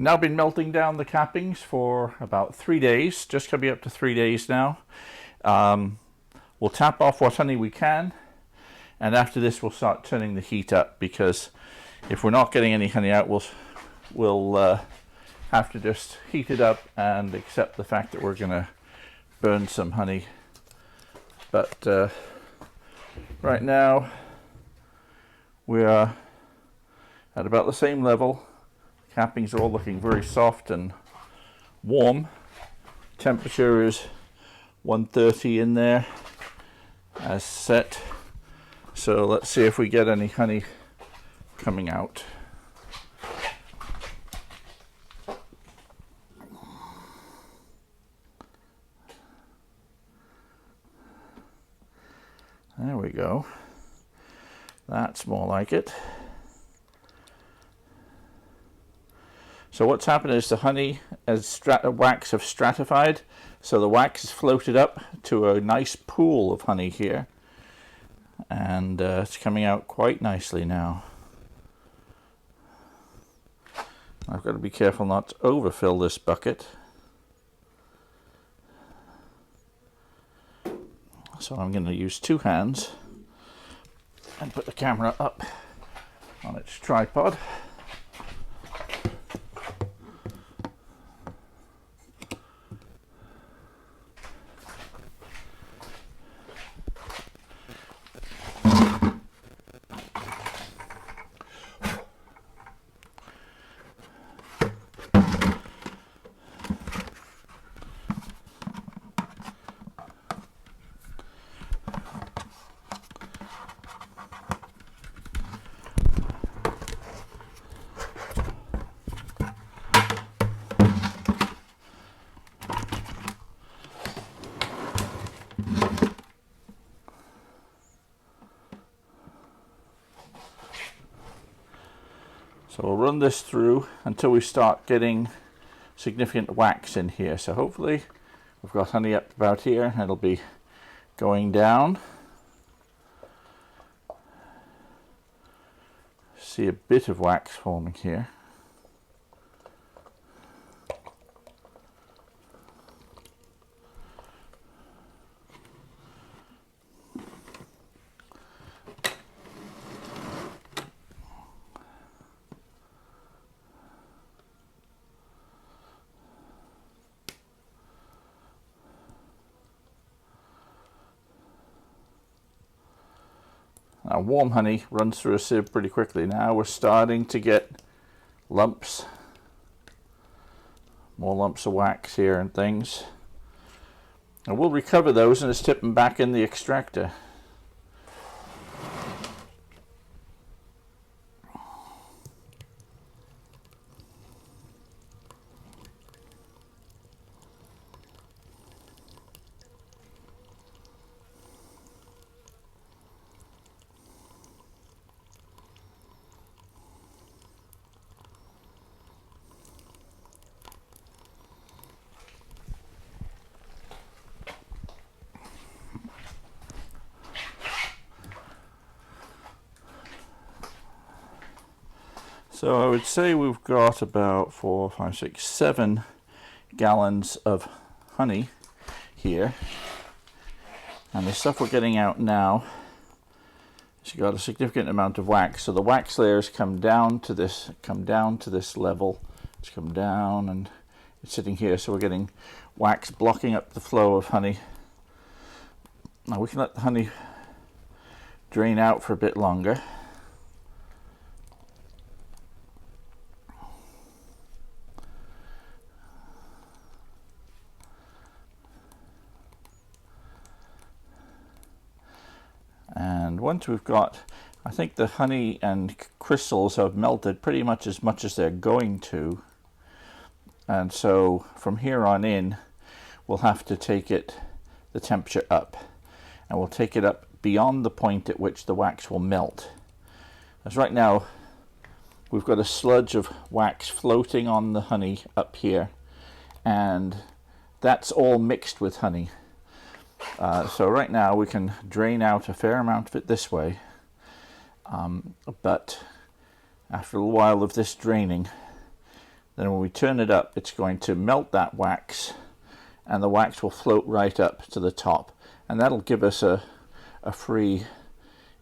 Now been melting down the cappings for about 3 days, just coming up to 3 days now. We'll tap off what honey we can, and after this we'll start turning the heat up, because if we're not getting any honey out, we'll have to just heat it up and accept the fact that we're going to burn some honey. But right now we are at about the same level. Cappings are all looking very soft and warm. Temperature is 130 in there as set. So let's see if we get any honey coming out. There we go. That's more like it. So what's happened is the honey as wax have stratified, so the wax is floated up to a nice pool of honey here, and it's coming out quite nicely now. I've got to be careful not to overfill this bucket. So I'm going to use 2 hands and put the camera up on its tripod. So we'll run this through until we start getting significant wax in here. So hopefully we've got honey up about here, and it'll be going down. See a bit of wax forming here. Now, warm honey runs through a sieve pretty quickly. Now we're starting to get lumps, more lumps of wax here and things. And we'll recover those and just tip them back in the extractor. So I would say we've got about 4, 5, 6, 7 gallons of honey here. And the stuff we're getting out now has got a significant amount of wax. So the wax layers come down to this level. It's come down and it's sitting here. So we're getting wax blocking up the flow of honey. Now we can let the honey drain out for a bit longer. And once we've got, I think the honey and crystals have melted pretty much as they're going to. And so from here on in, we'll have to take the temperature up. And we'll take it up beyond the point at which the wax will melt. As right now, we've got a sludge of wax floating on the honey up here. And that's all mixed with honey. So right now we can drain out a fair amount of it this way, but after a while of this draining, then when we turn it up, it's going to melt that wax, and the wax will float right up to the top, and that'll give us a free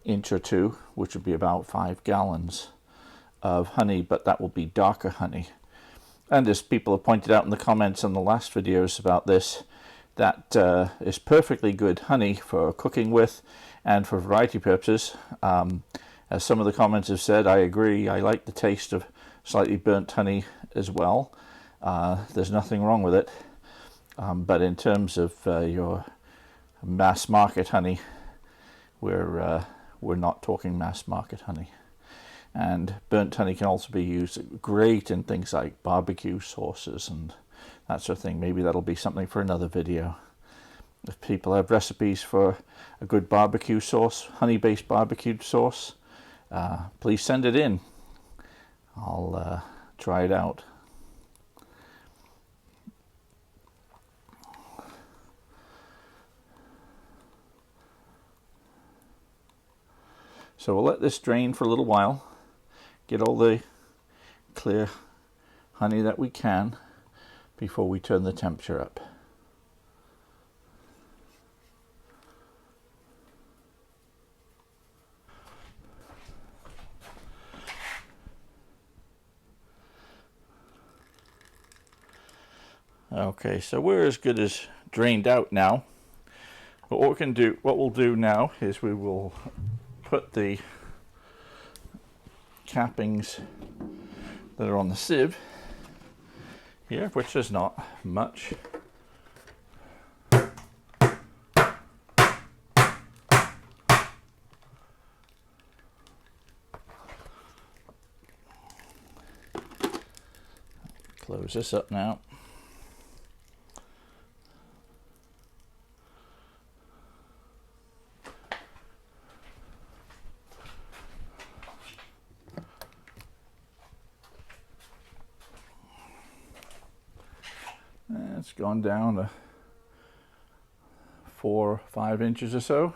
inch or two, which would be about 5 gallons of honey, but that will be darker honey. And as people have pointed out in the comments on the last videos about this, that is perfectly good honey for cooking with and for variety purposes. As some of the comments have said, I agree. I like the taste of slightly burnt honey as well. There's nothing wrong with it. But in terms of your mass market honey, we're not talking mass market honey. And burnt honey can also be used great in things like barbecue sauces and that sort of thing. Maybe that'll be something for another video. If people have recipes for a good barbecue sauce, honey-based barbecue sauce, please send it in. I'll try it out. So we'll let this drain for a little while, get all the clear honey that we can before we turn the temperature up. Okay, so we're as good as drained out now. But what we'll do now is we will put the cappings that are on the sieve here, which is not much. Close this up now. It's gone down to 4 or 5 inches or so.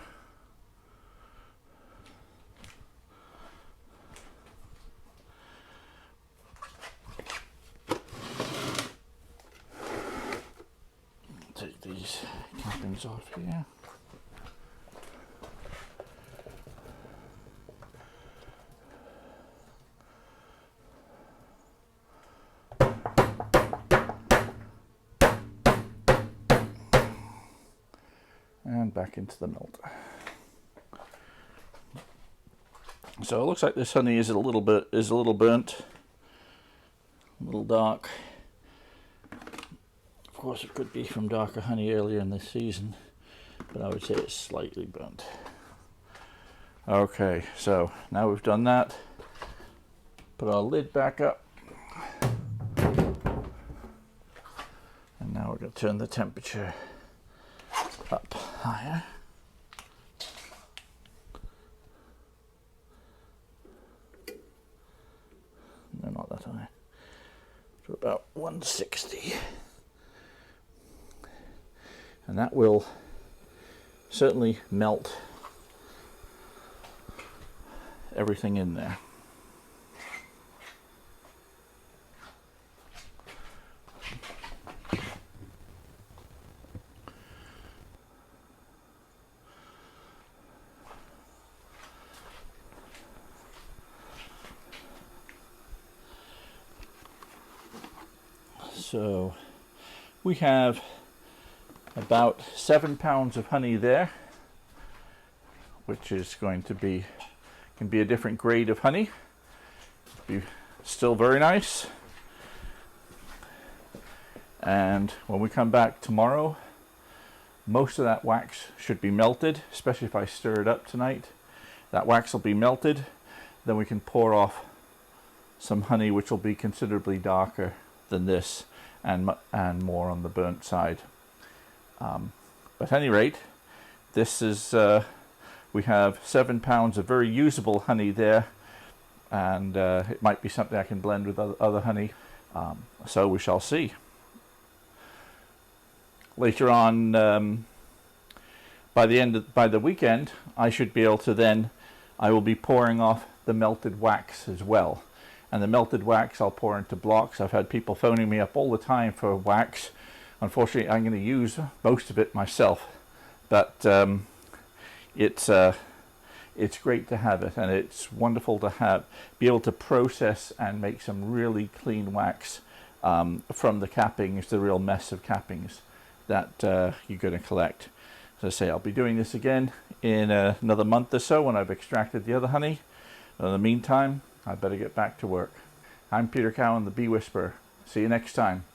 Take these cappings off here. And back into the melter. So it looks like this honey is a little burnt, a little dark. Of course, it could be from darker honey earlier in this season, but I would say it's slightly burnt. Okay, so now we've done that, put our lid back up, and now we're going to turn the temperature up higher. No, not that high. To about 160. And that will certainly melt everything in there. So we have about 7 pounds of honey there, which is going to be, can be a different grade of honey. Be still very nice. And when we come back tomorrow, most of that wax should be melted, especially if I stir it up tonight. That wax will be melted. Then we can pour off some honey, which will be considerably darker than this, and more on the burnt side. But at any rate, this is we have 7 pounds of very usable honey there, and it might be something I can blend with other honey. So we shall see. Later on, by the weekend, I should be able to then, I will be pouring off the melted wax as well. and the melted wax I'll pour into blocks. I've had people phoning me up all the time for wax. Unfortunately, I'm going to use most of it myself, but it's great to have it, and it's wonderful to be able to process and make some really clean wax from the cappings, the real mess of cappings that you're going to collect. As I say, I'll be doing this again in another month or so when I've extracted the other honey. In the meantime, I better get back to work. I'm Peter Cowan, the Bee Whisperer. See you next time.